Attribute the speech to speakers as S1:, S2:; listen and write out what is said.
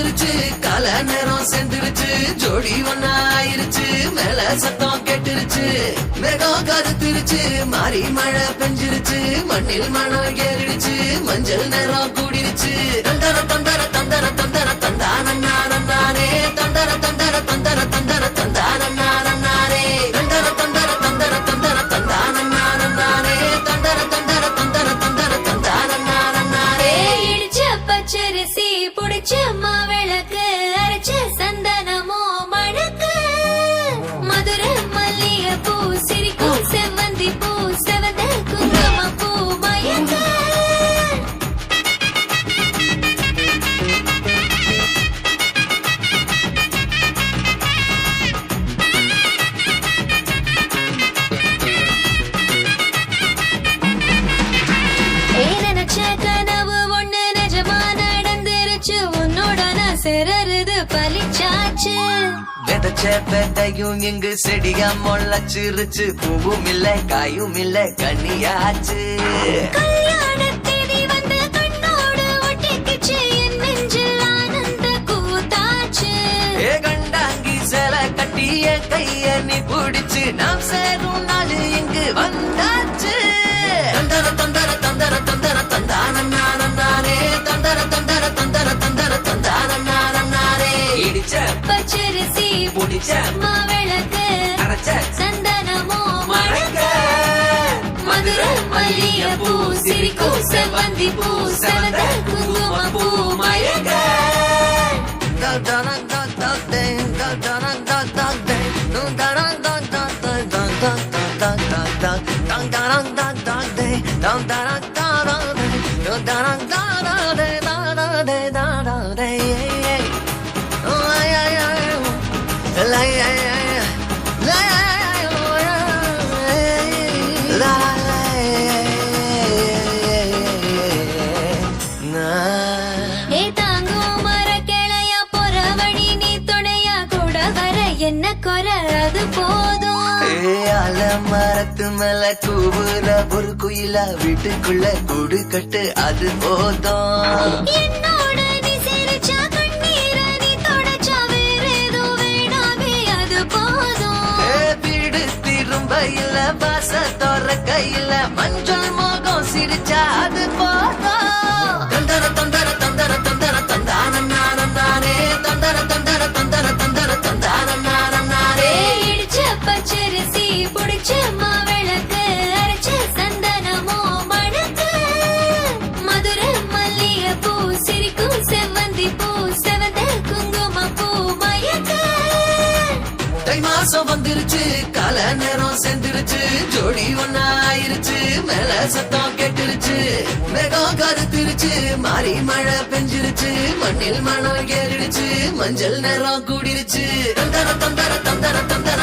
S1: வந்துருச்சு கால நேரம் செந்துருச்சு ஜோடி ஒன்னா ஆயிருச்சு மேல சத்தம் கெட்டுருச்சு மேகம் கருத்துருச்சு மாறி மழை பெஞ்சிருச்சு மண்ணில் மணம் ஏறிடுச்சு மஞ்சள் நேரம் கூடிருச்சு தந்தர தந்தர தந்தர தந்தர தந்தானே தந்தர தந்தர தந்தர தந்தர தந்தானே தந்தர தந்தர தந்தர தந்தர தந்தானே தந்தர தந்தர தந்தர தந்தர தந்தானே
S2: இடிச்ச பச்சரிசி புடிச்ச மாவிளக்கு அரைச்ச சந்தனமோ மணக்கு மதுரை மல்லிய பூ சிரிக்கும் செவ்வந்தி பூ செவந்த குங்கும பூ மயக்க நினைச்ச கனவு ஒண்ணு நிஜமா நடந்துருச்சு உன்னோட நான் சிறருது பலிச்சாச்சு
S1: விதைச்ச விதையும் இங்கு செடியா முளைச்சிருச்சு பூவும் இல்ல காயும் இல்ல கனியாச்சு
S2: கல்யாண தேதி வந்து கண்ணோடு ஒட்டிக்கிச்சு என் நெஞ்சில் ஆனந்த கூத்தாச்சு
S1: ஏ கண்டாங்கி சில கட்டிய கைய நீ பிடிச்சு நாம் சேரும் நாள் இங்கு வந்தாச்சு தந்தர தந்தர தந்தர தந்தர தந்தானே தந்தர தந்தர தந்தர தந்தர தந்தானே இடிச்ச
S2: பச்சரிசி
S1: புடிச்ச
S2: மாவிளக்கு
S1: அரைச்ச
S2: சந்தனமோ
S1: மணக்க
S2: மதுரை மல்லிய பூ சிரிக்கும் செவ்வந்தி பூ செவந்த குங்கும பூ மயக்க ஏ தாங்கும் மர கிளையா போற வழி நீ துணையா கூட வர என்ன குறை அது போதும்
S1: மரத்து மேல கூவுற ஒரு குயிலா வீட்டுக்குள்ள கூடு கட்டு அது போதும்
S2: என்னோட நீ சிரிச்சா கண்ணீர நீ தொடச்சா வேற ஏதோ வேணாமே அது போதும்
S1: வீடு திரும்ப இல்ல பாச தோற கையில மஞ்சள் மோகம் சிரிச்சா அது போதும் தந்தர தந்தர தந்தர தந்தர தந்தானே தந்தர தந்தர தந்தர தந்தர தந்தானே
S2: இடிச்ச பச்சரிசி புடிச்ச மாவிளக்கு அரைச்ச சந்தனமோ மணக்கு மதுரை மல்லிய பூ சிரிக்கும் செவ்வந்தி பூ செவந்த குங்கும பூ மயக்க
S1: தை மாசம் வந்துருச்சு கால நேரம் செந்துருச்சு ஜோடி ஒன்னா ஆயிருச்சு மேல சத்தம் கெட்டுருச்சு மேகம் கருத்துருச்சு மாறி மழை பெஞ்சிருச்சு மண்ணில் மணம் ஏறிடுச்சு மஞ்சள் நேரம் கூடிருச்சு தந்தர தந்தர தந்தர தந்தர